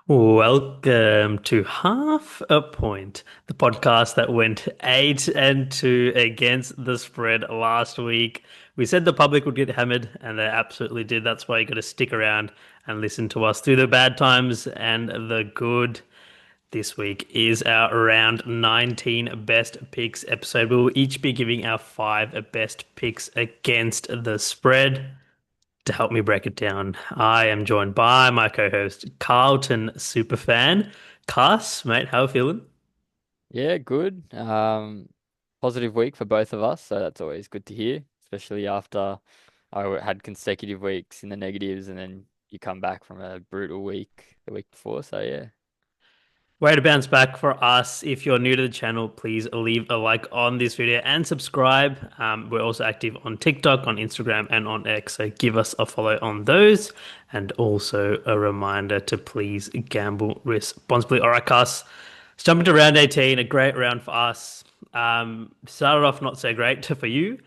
Welcome to Half a Point, the podcast that went 8-2 against the spread last week. We said the public would get hammered, and they absolutely did. That's why you got to stick around and listen to us through the bad times and the good. This week is our round 19 best picks episode. We will each be giving our five best picks against the spread. To help me break it down, I am joined by my co-host, Carlton Superfan. Cass, mate, how are you feeling? Yeah, good. Positive week for both of us, so that's always good to hear, especially after had consecutive weeks in the negatives and then you come back from a brutal week the week before. So yeah. Way to bounce back for us. If you're new to the channel, please leave a like on this video and subscribe. We're also active on TikTok, on Instagram, and on X, so give us a follow on those. And also a reminder to please gamble responsibly. All right, Cass, let's jump into round 18. A great round for us. Started off not so great for you.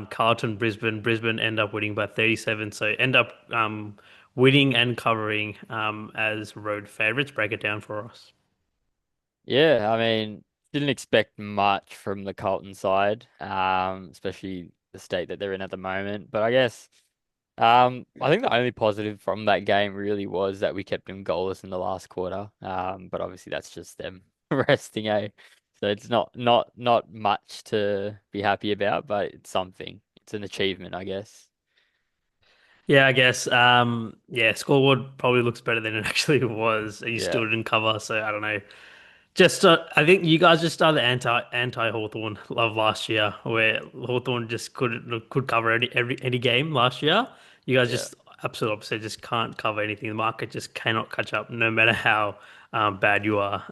Carlton, Brisbane end up winning by 37, so end up winning and covering as road favourites. Break it down for us. Yeah, I mean, didn't expect much from the Carlton side, especially the state that they're in at the moment. But I guess I think the only positive from that game really was that we kept them goalless in the last quarter. But obviously that's just them resting, eh? So it's not much to be happy about, but it's something. It's an achievement, I guess. Yeah, I guess. Yeah, scoreboard probably looks better than it actually was. You Yeah, still didn't cover, so I don't know. Just, I think you guys just started anti Hawthorn love last year, where Hawthorn just could cover any game last year. You guys yeah. just absolute opposite, just can't cover anything. The market just cannot catch up, no matter how bad you are.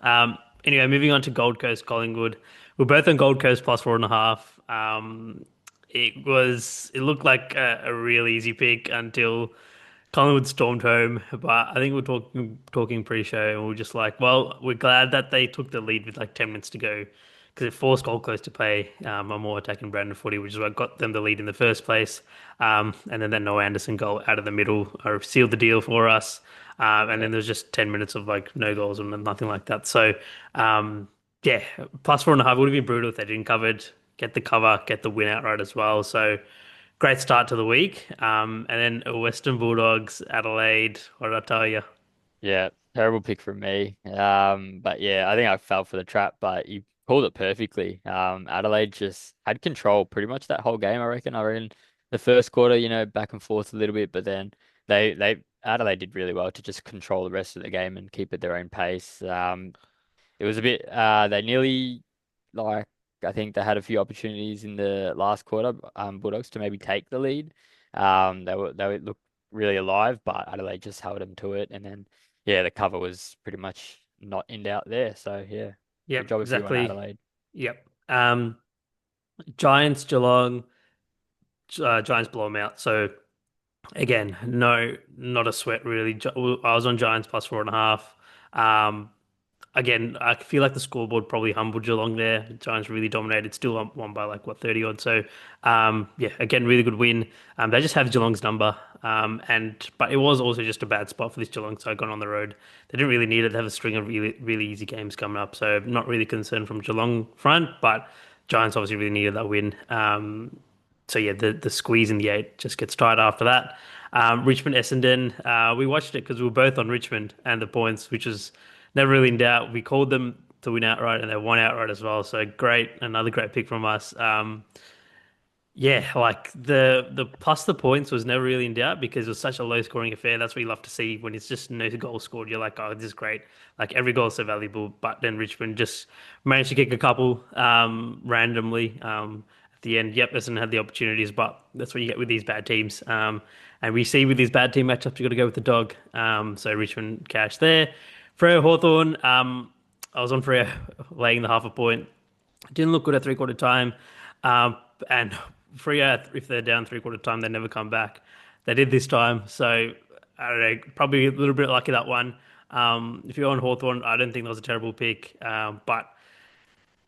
Anyway, moving on to Gold Coast, Collingwood. We're both on Gold Coast plus 4.5. It looked like a real easy pick until Collingwood stormed home, but I think we're talking pre-show, and we're just like, well, we're glad that they took the lead with like 10 minutes to go, because it forced Gold Coast to play a more attacking brand of footy, which is what got them the lead in the first place. And then that Noah Anderson goal out of the middle sealed the deal for us. And Yeah. then there's just 10 minutes of like no goals and nothing like that. So yeah, plus 4.5 would have been brutal if they didn't get the cover, get the win outright as well. So great start to the week. And then Western Bulldogs, Adelaide. What did I tell you? Yeah, terrible pick from me. But yeah, I think I fell for the trap, but you called it perfectly. Adelaide just had control pretty much that whole game, I reckon. I reckon the first quarter, back and forth a little bit, but then they Adelaide did really well to just control the rest of the game and keep at their own pace. It was a bit they nearly like I think they had a few opportunities in the last quarter, Bulldogs to maybe take the lead. They looked really alive, but Adelaide just held them to it, and then yeah, the cover was pretty much not in doubt there. So yeah, good Yep, job if you won exactly. Adelaide. Yep. Giants, Geelong. Giants blow them out. So again, no, not a sweat really. I was on Giants plus 4.5. Again, I feel like the scoreboard probably humbled Geelong there. The Giants really dominated, still won by like what 30 odd. So, yeah, again, really good win. They just have Geelong's number, but it was also just a bad spot for this Geelong side going on the road. They didn't really need it. They have a string of really easy games coming up, so not really concerned from Geelong front. But Giants obviously really needed that win. So yeah, the squeeze in the eight just gets tight after that. Richmond Essendon, we watched it because we were both on Richmond and the points, which is never really in doubt. We called them to win outright, and they won outright as well. So great, another great pick from us. Yeah, like the plus the points was never really in doubt because it was such a low scoring affair. That's what you love to see when it's just no goal scored. You're like, oh, this is great. Like every goal is so valuable. But then Richmond just managed to kick a couple randomly at the end. Yep, Essendon had the opportunities, but that's what you get with these bad teams. And we see with these bad team matchups, you got to go with the dog. So Richmond cash there. Freo Hawthorn. I was on Freo laying the half a point. Didn't look good at three-quarter time. And Freo, if they're down three-quarter time, they never come back. They did this time. So, I don't know, probably a little bit lucky that one. If you're on Hawthorn, I don't think that was a terrible pick. But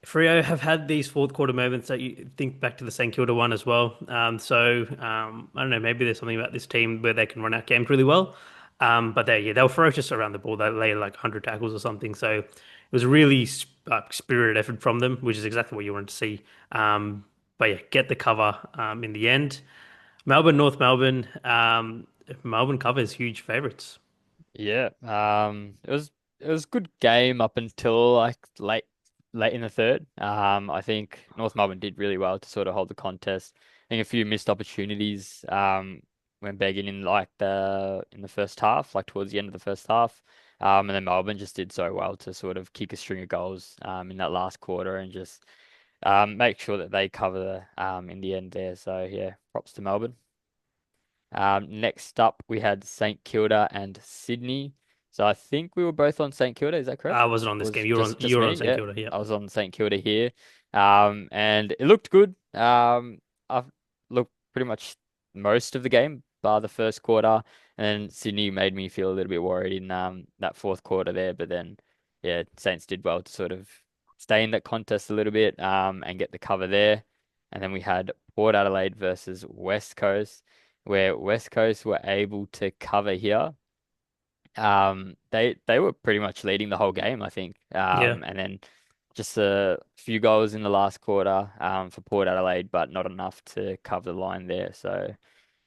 Freo have had these fourth quarter moments that you think back to the St Kilda one as well. I don't know, maybe there's something about this team where they can run out games really well. But they were ferocious around the ball. They laid like 100 tackles or something. So it was a really spirited effort from them, which is exactly what you wanted to see. Um, but yeah, get the cover in the end. Melbourne, North Melbourne. Melbourne covers huge favourites. Yeah, it was a good game up until like late in the third. I think North Melbourne did really well to sort of hold the contest. I think a few missed opportunities when begging in like the in the first half, like towards the end of the first half. And then Melbourne just did so well to sort of kick a string of goals in that last quarter and just make sure that they cover in the end there. So yeah, props to Melbourne. Next up, we had St Kilda and Sydney. So I think we were both on St Kilda. Is that correct? I wasn't on Or this was game. it You just were on me? St Yeah, Kilda. Yeah. I was on St Kilda here. And it looked good. I've looked pretty much most of the game, bar the first quarter. And then Sydney made me feel a little bit worried in that fourth quarter there. But then, yeah, Saints did well to sort of stay in that contest a little bit and get the cover there. And then we had Port Adelaide versus West Coast where West Coast were able to cover here. They were pretty much leading the whole game, I think. Yeah. And then just a few goals in the last quarter for Port Adelaide, but not enough to cover the line there. So,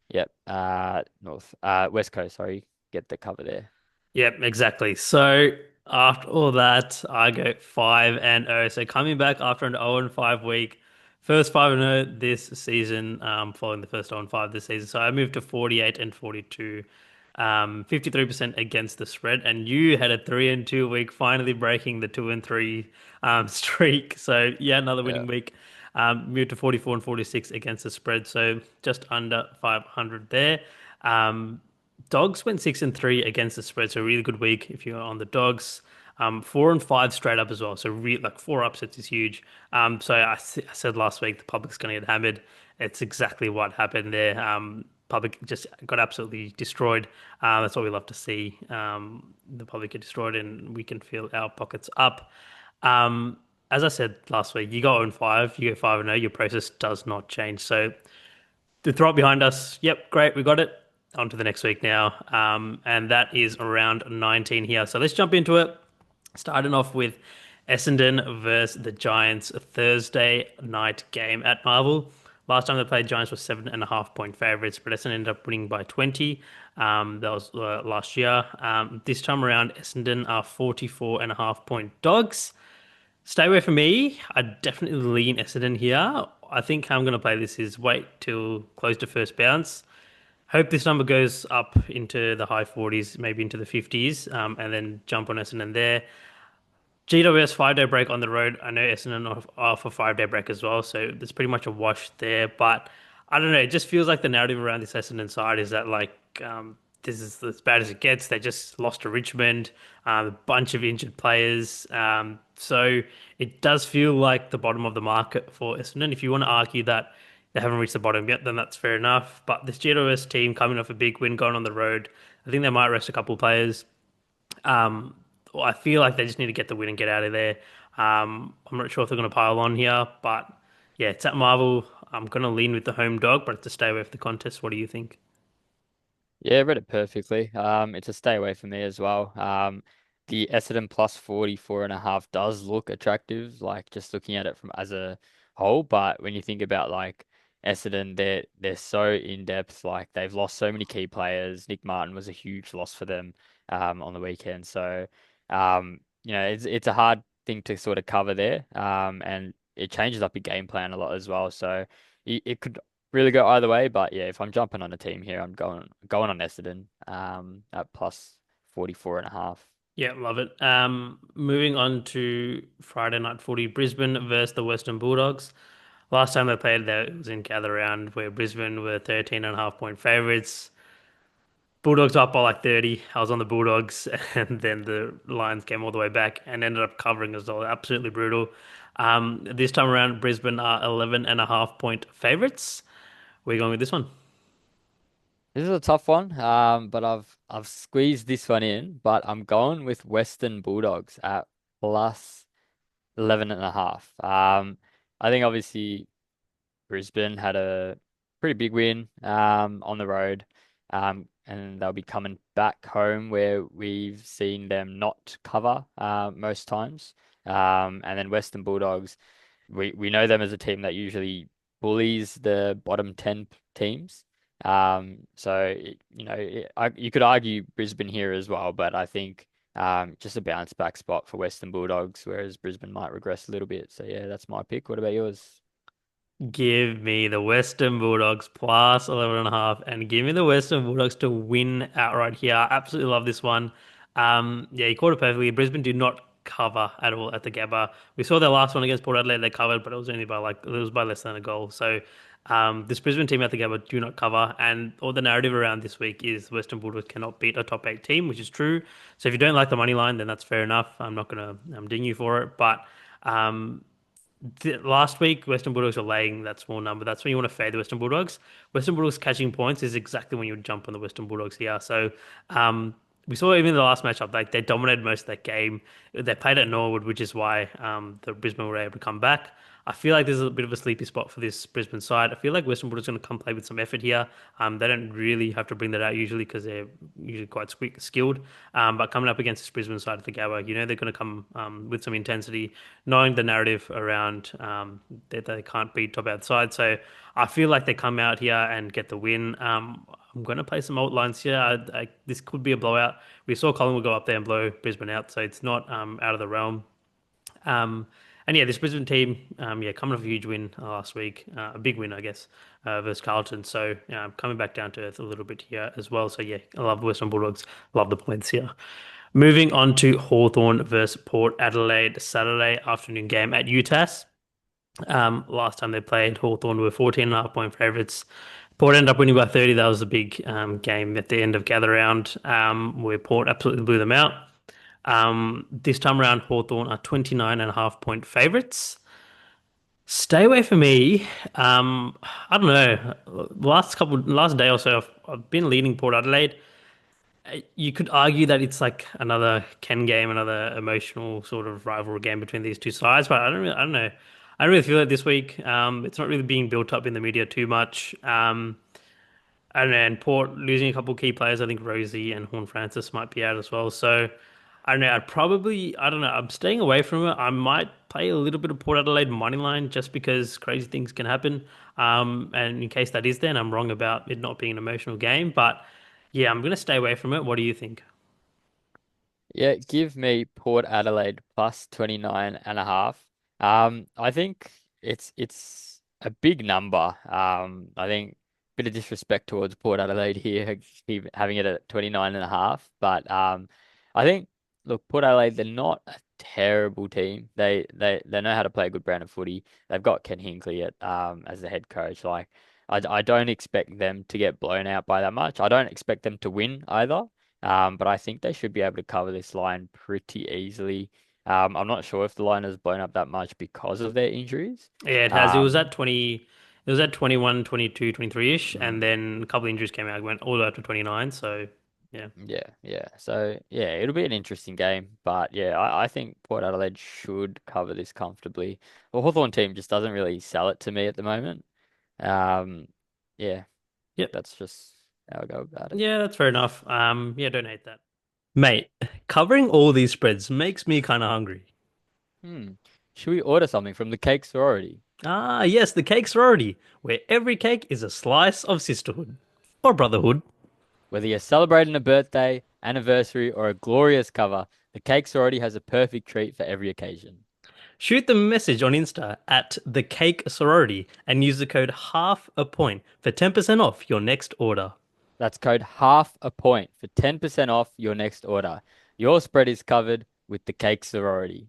yep, West Coast, sorry, get the cover there. Yep, exactly. So after all that, I go 5-0. So coming back after an 0-5 week, first 5-0 this season, following the first 0-5 this season. So I moved to 48 and 42, 53% against the spread. And you had a 3-2 week, finally breaking the 2-3 streak. So yeah, another Yeah. winning week. Moved to 44 and 46 against the spread. So just under 500 there. Um, Dogs went 6-3 against the spread, so a really good week if you're on the dogs. 4-5 straight up as well, so like four upsets is huge. So I said last week the public's going to get hammered. It's exactly what happened there. Public just got absolutely destroyed. That's what we love to see. The public get destroyed, and we can feel our pockets up. Um, as I said last week, you go 0-5, you go 5-0, your process does not change. So to throw it behind us. Yep, great, we got it. On to the next week now. And that is around 19 here. So let's jump into it. Starting off with Essendon versus the Giants, a Thursday night game at Marvel. Last time they played, Giants were 7.5 point favorites, but Essendon ended up winning by 20. That was last year. This time around, Essendon are 44.5 point dogs. Stay away from me. I definitely lean Essendon here. I think how I'm going to play this is wait till close to first bounce. Hope this number goes up into the high 40s, maybe into the 50s, and then jump on Essendon there. GWS 5 day break on the road. I know Essendon off a 5 day break as well, so there's pretty much a wash there. But I don't know. It just feels like the narrative around this Essendon side is that this is as bad as it gets. They just lost to Richmond, a bunch of injured players. So it does feel like the bottom of the market for Essendon. If you want to argue that they haven't reached the bottom yet, then that's fair enough. But this GWS team coming off a big win, going on the road, I think they might rest a couple of players. Um, well, I feel like they just need to get the win and get out of there. I'm not sure if they're going to pile on here, but yeah, it's at Marvel. I'm going to lean with the home dog, but to stay away from the contest. What do you think? Yeah, read it perfectly. It's a stay away for me as well. The Essendon plus 44.5 does look attractive, like just looking at it from as a whole. But when you think about like Essendon, they're so in depth. Like they've lost so many key players. Nick Martin was a huge loss for them on the weekend. So it's a hard thing to sort of cover there. And it changes up your game plan a lot as well. So it could really go either way. But yeah, if I'm jumping on a team here, I'm going on Essendon at plus 44.5. Yeah, love it. Moving on to Friday night footy, Brisbane versus the Western Bulldogs. Last time they played there, it was in Gather Round where Brisbane were 13.5 point favorites. Bulldogs up by like 30. I was on the Bulldogs, and then the Lions came all the way back and ended up covering as well. Absolutely brutal. This time around, Brisbane are 11.5 point favorites. We're going with this one. This is a tough one, but I've squeezed this one in, but I'm going with Western Bulldogs at plus 11.5. I think obviously Brisbane had a pretty big win on the road. And they'll be coming back home where we've seen them not cover most times. And then Western Bulldogs, we know them as a team that usually bullies the bottom 10 teams. You could argue Brisbane here as well, but I think just a bounce back spot for Western Bulldogs, whereas Brisbane might regress a little bit. So yeah, that's my pick. What about yours? Give me the Western Bulldogs plus 11.5 and give me the Western Bulldogs to win outright here. I absolutely love this one. Yeah, you called it perfectly. Brisbane did not cover at all at the Gabba. We saw their last one against Port Adelaide, they covered, but it was only by it was by less than a goal. So this Brisbane team at the Gabba do not cover, and all the narrative around this week is Western Bulldogs cannot beat a top eight team, which is true. So if you don't like the money line, then that's fair enough. I'm not gonna ding you for it, but um, last week, Western Bulldogs were laying that small number. That's when you want to fade the Western Bulldogs. Western Bulldogs catching points is exactly when you would jump on the Western Bulldogs here. So, we saw even in the last matchup, like they dominated most of that game. They played at Norwood, which is why the Brisbane were able to come back. I feel like there's a bit of a sleepy spot for this Brisbane side. I feel like Western Bulldogs going to come play with some effort here. They don't really have to bring that out usually because they're usually quite skilled. But coming up against this Brisbane side of the Gabba, you know they're going to come with some intensity, knowing the narrative around that they can't beat top outside. So I feel like they come out here and get the win. I'm going to play some alt lines here. This could be a blowout. We saw Collingwood go up there and blow Brisbane out, so it's not out of the realm. Um, and yeah, this Brisbane team, yeah, coming off a huge win last week, a big win, I guess, versus Carlton. So coming back down to earth a little bit here as well. So yeah, I love the Western Bulldogs, love the points here. Moving on to Hawthorn versus Port Adelaide, Saturday afternoon game at UTAS. Last time they played, Hawthorn were 14.5 point favourites. Port ended up winning by 30. That was a big game at the end of gather round, where Port absolutely blew them out. This time around, Hawthorn are 29.5 point favourites. Stay away from me. I don't know. Last day or so, I've been leading Port Adelaide. You could argue that it's like another Ken game, another emotional sort of rivalry game between these two sides, but I don't know. I don't really feel it this week. It's not really being built up in the media too much. And Port losing a couple of key players. I think Rosie and Horn Francis might be out as well. So I don't know. I don't know. I'm staying away from it. I might play a little bit of Port Adelaide money line just because crazy things can happen. And in case that is then I'm wrong about it not being an emotional game. But yeah, I'm gonna stay away from it. What do you think? Yeah, give me Port Adelaide plus 29.5. I think it's a big number. I think a bit of disrespect towards Port Adelaide here, keep having it at 29.5. But I think look, Port Adelaide, they're not a terrible team. They know how to play a good brand of footy. They've got Ken Hinkley at as the head coach. Like I don't expect them to get blown out by that much. I don't expect them to win either. But I think they should be able to cover this line pretty easily. I'm not sure if the line has blown up that much because of their injuries. Yeah, it has. It was Um, at 20, it was at 21, 22, 23-ish, and mm, then a couple of injuries came out, went all the way up to 29. So yeah. yeah, yeah. So yeah, it'll be an interesting game. But yeah, I think Port Adelaide should cover this comfortably. The Hawthorn team just doesn't really sell it to me at the moment. Um, yeah, Yep. that's just how I go about it. Yeah, that's fair enough. Yeah, don't hate that. Mate, covering all these spreads makes me kind of hungry. Hmm. Should we order something from the Cake Sorority? Ah, yes, the cake sorority, where every cake is a slice of sisterhood or brotherhood. Whether you're celebrating a birthday, anniversary, or a glorious cover, the Cake Sorority has a perfect treat for every occasion. Shoot them a message on Insta at the cake sorority and use the code half a point for 10% off your next order. That's code half a point for 10% off your next order. Your spread is covered with the Cake Sorority.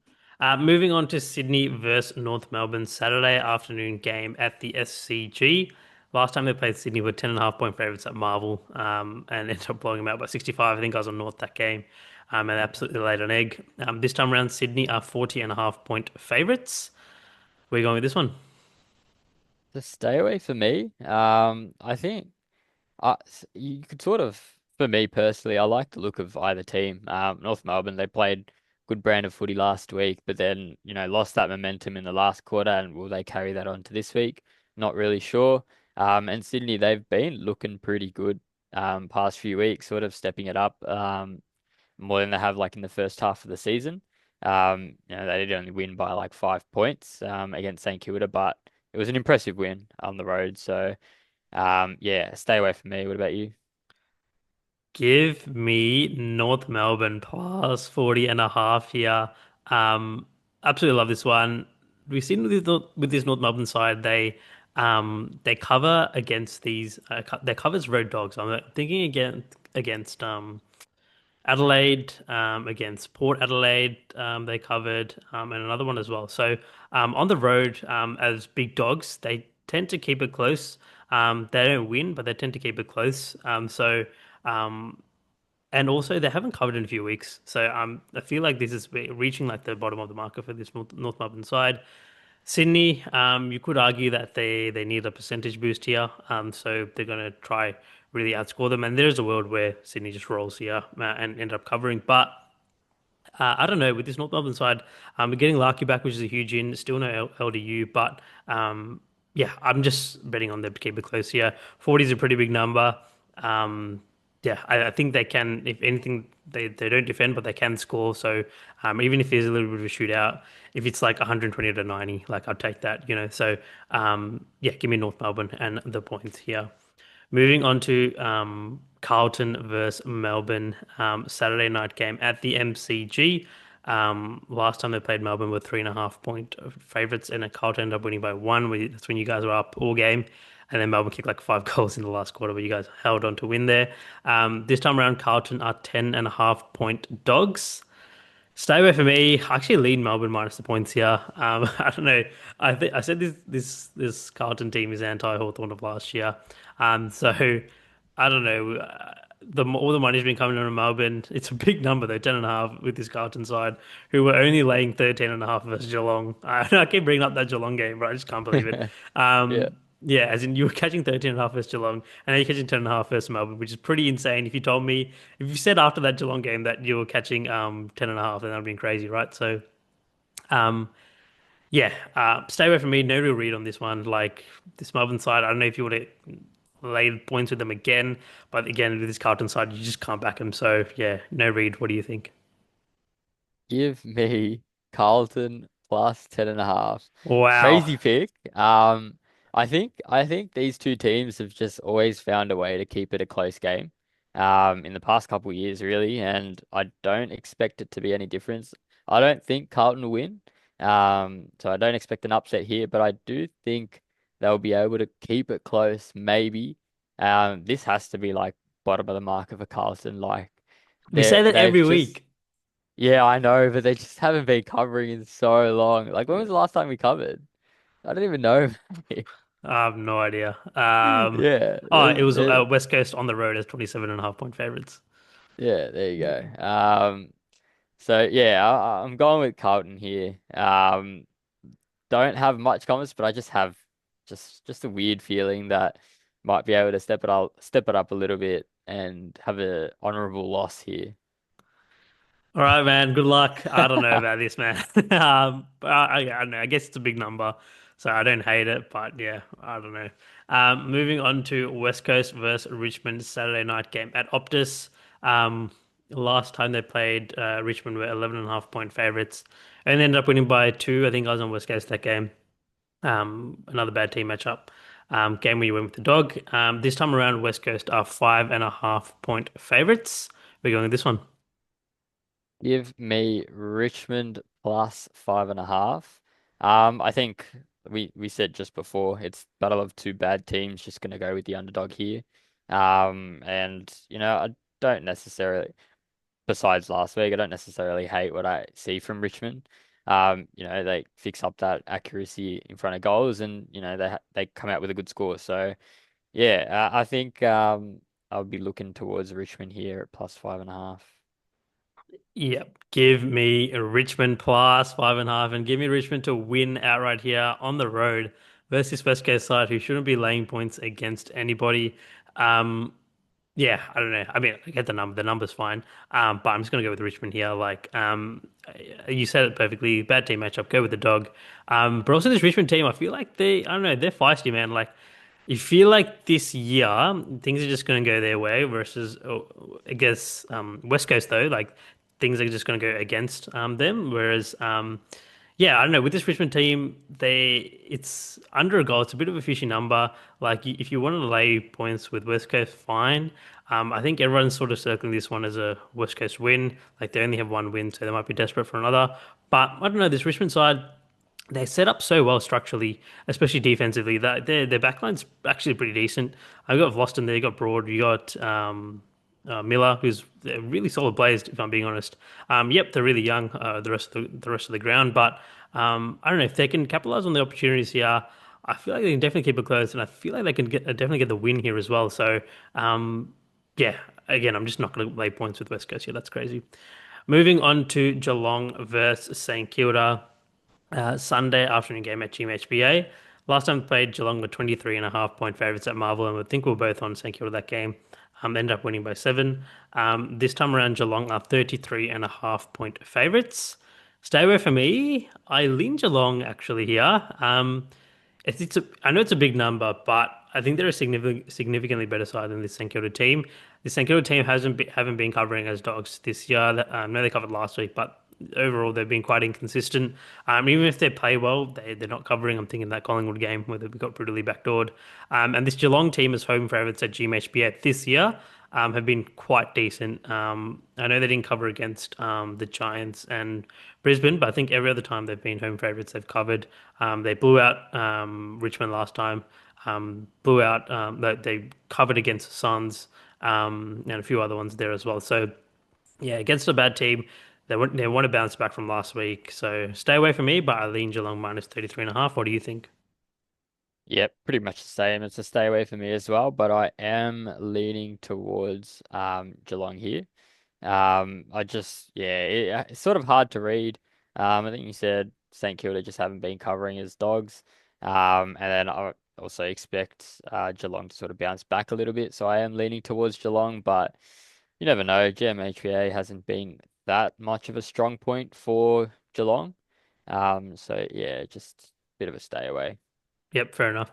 Moving on to Sydney versus North Melbourne Saturday afternoon game at the SCG. Last time they played Sydney were 10.5 point favourites at Marvel and ended up blowing them out by 65. I think I was on North that game and absolutely laid an egg. This time around, Sydney are 40.5 point favourites. Where are you going with this one? Just stay away for me. I think you could sort of, for me personally, I like the look of either team. North Melbourne, they played good brand of footy last week, but then, lost that momentum in the last quarter. And will they carry that on to this week? Not really sure. And Sydney, they've been looking pretty good. past few weeks, sort of stepping it up more than they have like in the first half of the season. They did only win by like 5 points against St Kilda, but it was an impressive win on the road. So yeah, stay away from me. What about you? Give me North Melbourne plus 40 and a half here. Um, Absolutely love this one. We've seen with this North Melbourne side, they cover against these they covers road dogs. I'm thinking against Adelaide, against Port Adelaide, they covered, and another one as well. So on the road, as big dogs, they tend to keep it close. They don't win, but they tend to keep it close. Um, and also, they haven't covered in a few weeks. So I feel like this is reaching like the bottom of the market for this North Melbourne side. Sydney, you could argue that they need a percentage boost here. So they're going to try really outscore them. And there's a world where Sydney just rolls here and end up covering. But I don't know, with this North Melbourne side, we're getting Larky back, which is a huge in. Still no LDU, but yeah, I'm just betting on them to keep it close here. 40 is a pretty big number. Um, yeah, I think they can, if anything, they don't defend, but they can score. So even if there's a little bit of a shootout, if it's like 120 to 90, like I'd take that, you know. So yeah, give me North Melbourne and the points here. Moving on to Carlton versus Melbourne, Saturday night game at the MCG. Last time they played, Melbourne were 3.5 point favourites, and Carlton ended up winning by one. That's when you guys were up all game, and then Melbourne kicked like 5 goals in the last quarter, but you guys held on to win there. This time around, Carlton are 10.5 point dogs. Stay away from me. I actually lead Melbourne minus the points here. I don't know. I think I said this Carlton team is anti-Hawthorn of last year. So I don't know. The all the money's been coming on Melbourne. It's a big number though, 10.5 with this Carlton side, who were only laying 13.5 versus Geelong. I keep bringing up that Geelong game, but I just can't believe it. Yeah. Yeah, as in you were catching 13.5 versus Geelong, and now you're catching 10.5 versus Melbourne, which is pretty insane. If you told me, if you said after that Geelong game that you were catching 10.5, then that would have been crazy, right? So, um, yeah, stay away from me. No real read on this one. Like this Melbourne side, I don't know if you would have laid points with them again, but again, with this Carlton side, you just can't back them. So, yeah, no read. What do you think? Give me Carlton plus 10.5. Wow. Crazy pick. I think these two teams have just always found a way to keep it a close game. In the past couple of years, really, and I don't expect it to be any difference. I don't think Carlton will win. So I don't expect an upset here, but I do think they'll be able to keep it close, maybe. This has to be like bottom of the market for Carlton. Like We say that they've every just week. yeah, I know, but they just haven't been covering in so long. Like, when was the last time we covered? I don't even know. I have no idea. Yeah, Oh, it was West Coast on the road as 27.5 point favorites. yeah, there you go. So yeah, I'm going with Carlton here. Don't have much comments, but I just have just a weird feeling that might be able to step it up a little bit and have a honorable loss here. All right, man. Good luck. I don't know about this, man. But I don't know. I guess it's a big number, so I don't hate it. But yeah, I don't know. Moving on to West Coast versus Richmond Saturday night game at Optus. Last time they played, Richmond were 11.5 point favorites and ended up winning by two. I think I was on West Coast that game. Another bad team matchup. Game where you went with the dog. This time around, West Coast are 5.5 point favorites. We're going with this one. Give me Richmond plus 5.5. I think we said just before it's battle of two bad teams. Just gonna go with the underdog here. And I don't necessarily, besides last week, I don't necessarily hate what I see from Richmond. They fix up that accuracy in front of goals, and they come out with a good score. So yeah, I think I'll be looking towards Richmond here at plus 5.5. Yep. Give me a Richmond plus 5.5 and give me Richmond to win outright here on the road versus West Coast side who shouldn't be laying points against anybody. Um, yeah, I don't know. I mean, I get the number. The number's fine. But I'm just gonna go with Richmond here. Like, you said it perfectly. Bad team matchup. Go with the dog. But also this Richmond team, I feel like I don't know, they're feisty, man. Like, You feel like this year things are just going to go their way versus, I guess, West Coast though, like things are just going to go against them. Whereas, yeah, I don't know. With this Richmond team, it's under a goal. It's a bit of a fishy number. Like if you want to lay points with West Coast, fine. I think everyone's sort of circling this one as a West Coast win. Like they only have one win, so they might be desperate for another. But I don't know. This Richmond side, they set up so well structurally, especially defensively. That their backline's actually pretty decent. I got Vlastuin there, you got Broad, you got Miller, who's really solid players, if I'm being honest. Yep, they're really young. The rest of the ground, but I don't know if they can capitalize on the opportunities here. I feel like they can definitely keep it close, and I feel like they can definitely get the win here as well. So, yeah, again, I'm just not going to lay points with West Coast here. That's crazy. Moving on to Geelong versus St Kilda. Sunday afternoon game at GMHBA. Last time we played, Geelong were 23.5 point favourites at Marvel, and I think we were both on St Kilda that game. Ended up winning by 7. This time around, Geelong are 33.5 point favourites. Stay away from me. I lean Geelong actually here. I know it's a big number, but I think they're a significantly better side than this St Kilda team. The St Kilda team haven't been covering as dogs this year. I know they covered last week, but overall they've been quite inconsistent. Even if they play well, they're not covering. I'm thinking that Collingwood game where they got brutally backdoored. And this Geelong team is home favourites at GMHBA this year. Have been quite decent. I know they didn't cover against the Giants and Brisbane, but I think every other time they've been home favourites, they've covered. They blew out Richmond last time. Blew out. They covered against the Suns and a few other ones there as well. So yeah, against a bad team, they want to bounce back from last week. So stay away from me, but I lean Geelong minus 33.5. What do you think? Yep, pretty much the same. It's a stay away for me as well, but I am leaning towards Geelong here. I just yeah, it's sort of hard to read. I think you said St Kilda just haven't been covering as dogs. And then I also expect Geelong to sort of bounce back a little bit. So I am leaning towards Geelong, but you never know. GMHBA hasn't been that much of a strong point for Geelong. So yeah, just a bit of a stay away. Yep, fair enough.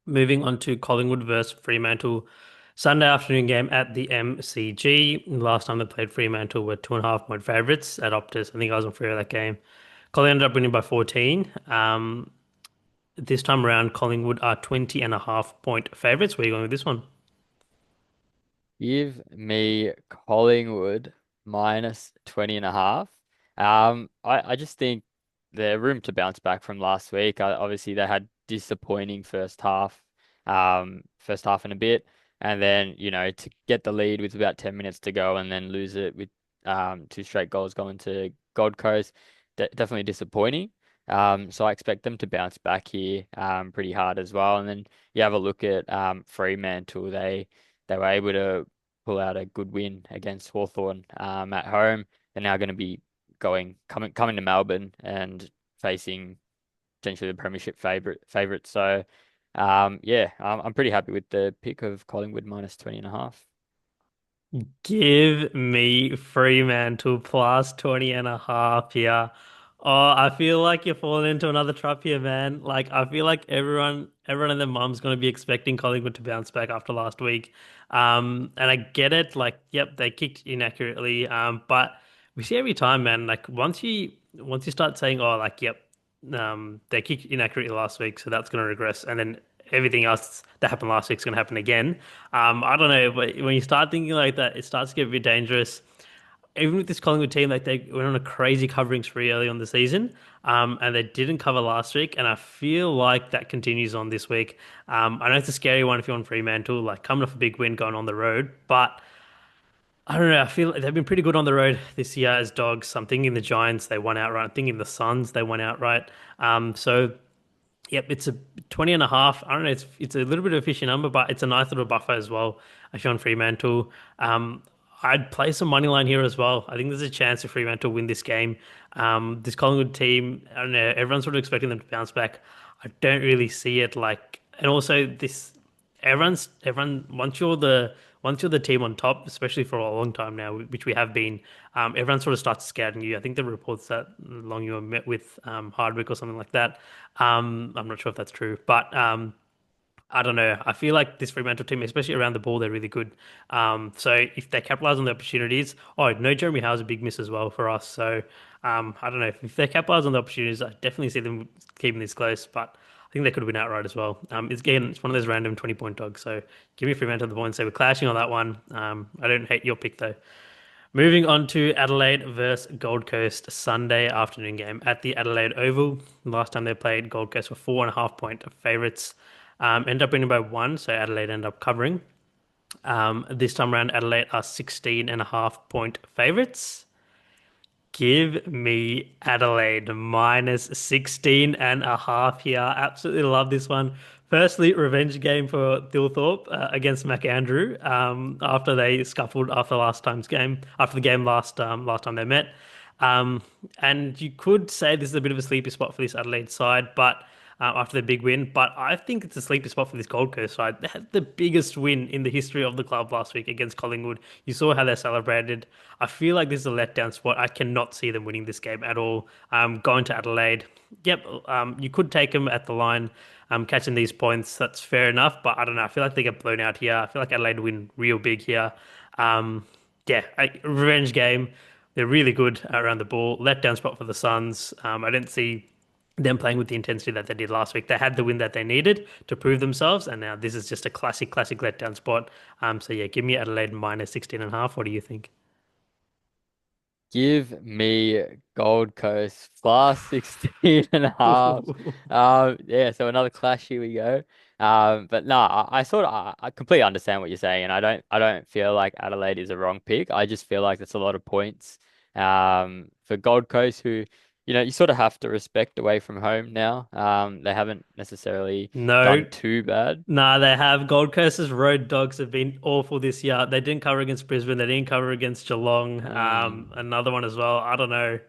Moving on to Collingwood versus Fremantle. Sunday afternoon game at the MCG. Last time they played Fremantle were 2.5 point favourites at Optus. I think I was on free of that game. Collingwood ended up winning by 14. This time around, Collingwood are 20.5 point favourites. Where are you going with this one? Give me Collingwood minus 20.5. I just think the room to bounce back from last week. Obviously, they had disappointing first half and a bit, and then to get the lead with about 10 minutes to go and then lose it with two straight goals going to Gold Coast, definitely disappointing. So I expect them to bounce back here pretty hard as well. And then you have a look at Fremantle. They were able to pull out a good win against Hawthorn at home. They're now going to be coming to Melbourne and facing potentially the premiership favorite. So yeah, I'm pretty happy with the pick of Collingwood minus 20.5. Give me Fremantle plus 20.5 here. Oh, I feel like you're falling into another trap here, man. Like, I feel like everyone and their mum's going to be expecting Collingwood to bounce back after last week. And I get it. Like, yep, they kicked inaccurately. But we see every time, man, like once you start saying, oh, like, yep, they kicked inaccurately last week, so that's going to regress. And then everything else that happened last week is going to happen again. I don't know, but when you start thinking like that, it starts to get a bit dangerous. Even with this Collingwood team, like they went on a crazy covering spree early on the season, and they didn't cover last week, and I feel like that continues on this week. I know it's a scary one if you're on Fremantle, like coming off a big win, going on the road, but I don't know. I feel like they've been pretty good on the road this year as dogs. I'm thinking the Giants, they won outright. I'm thinking the Suns, they won outright. So yep, it's a 20.5. I don't know. It's a little bit of a fishy number, but it's a nice little buffer as well. If you're on Fremantle, I'd play some money line here as well. I think there's a chance of Fremantle win this game. This Collingwood team, I don't know. Everyone's sort of expecting them to bounce back. I don't really see it like, and also this, everyone once you're the team on top, especially for a long time now, which we have been, everyone sort of starts scouting you. I think the reports that long you were met with Hardwick or something like that. I'm not sure if that's true, but I don't know. I feel like this Fremantle team, especially around the ball, they're really good. So if they capitalize on the opportunities, oh no, Jeremy Howe's a big miss as well for us. So I don't know if they capitalize on the opportunities, I definitely see them keeping this close. But I think they could win outright as well. It's one of those random 20-point dogs. So give me Fremantle the points. So we're clashing on that one. I don't hate your pick though. Moving on to Adelaide versus Gold Coast Sunday afternoon game at the Adelaide Oval. Last time they played, Gold Coast were 4.5 point favourites. End up winning by one, so Adelaide end up covering. This time around, Adelaide are 16.5 point favourites. Give me Adelaide minus 16.5 here. Absolutely love this one. Firstly, revenge game for Thilthorpe against McAndrew after they scuffled after the game last time they met. Um, and you could say this is a bit of a sleepy spot for this Adelaide side, but after the big win. But I think it's a sleepy spot for this Gold Coast side. They had the biggest win in the history of the club last week against Collingwood. You saw how they celebrated. I feel like this is a letdown spot. I cannot see them winning this game at all. Going to Adelaide. Yep, you could take them at the line, catching these points. That's fair enough, but I don't know. I feel like they get blown out here. I feel like Adelaide win real big here. Um, yeah, revenge game. They're really good around the ball. Letdown spot for the Suns. I didn't see them playing with the intensity that they did last week. They had the win that they needed to prove themselves, and now this is just a classic letdown spot. So yeah, give me Adelaide minus 16.5. What do you think? Give me Gold Coast plus 16 and a half. Yeah, so another clash, here we go. But no, I completely understand what you're saying, and I don't feel like Adelaide is a wrong pick. I just feel like that's a lot of points. For Gold Coast, who, you sort of have to respect away from home now. They haven't necessarily No, done too bad. nah, they have. Gold Coast's road dogs have been awful this year. They didn't cover against Brisbane. They didn't cover against Geelong. Mm. Another one as well. I don't know.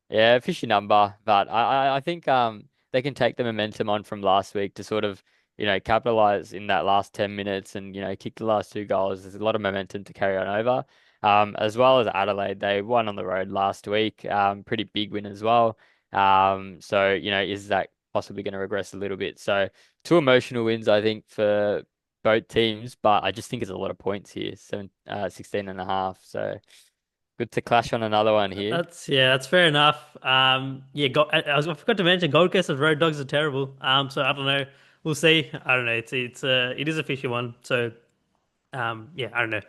Yeah, fishy number, but I think they can take the momentum on from last week to sort of, capitalize in that last 10 minutes and, kick the last two goals. There's a lot of momentum to carry on over. As well as Adelaide, they won on the road last week. Pretty big win as well. So, is that possibly going to regress a little bit? So two emotional wins, I think, for both teams, but I just think it's a lot of points here. 16 and a half. So good to clash on another one here. That's fair enough. Yeah, I forgot to mention Gold Coast's road dogs are terrible. So I don't know. We'll see. I don't know. It is a fishy one. So yeah, I don't know.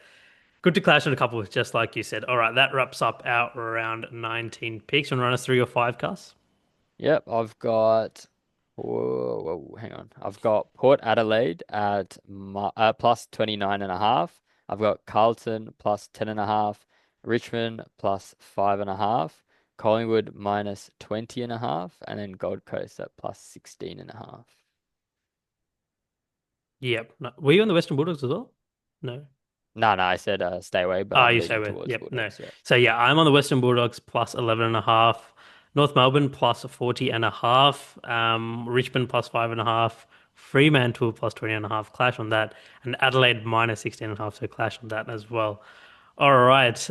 Good to clash on a couple, just like you said. All right, that wraps up our round 19 picks. Want to run us through your five, Cast? Yep, I've got. Hang on. I've got Port Adelaide at plus 29 and a half. I've got Carlton plus 10 and a half. Richmond plus 5.5. Collingwood minus 20 and a half. And then Gold Coast at plus 16 and a half. Yep. No. Were you on the Western Bulldogs as well? No. No, no, I said stay away, but Ah, I'm you stay leaning with. towards Yep. No. Bulldogs. Yeah. So yeah, I'm on the Western Bulldogs plus 11.5. North Melbourne plus 40.5. Richmond plus 5.5. Fremantle plus 20.5. Clash on that. And Adelaide minus 16.5. So clash on that as well. All right.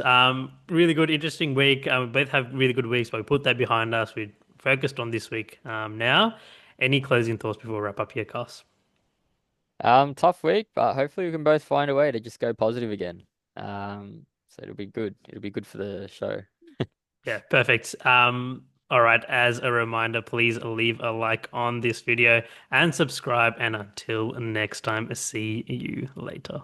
Really good, interesting week. We both have really good weeks, but we put that behind us. We focused on this week now. Any closing thoughts before we wrap up here, Cass? Tough week, but hopefully we can both find a way to just go positive again. So it'll be good. It'll be good for the show. Yeah, perfect. All right. As a reminder, please leave a like on this video and subscribe. And until next time, see you later.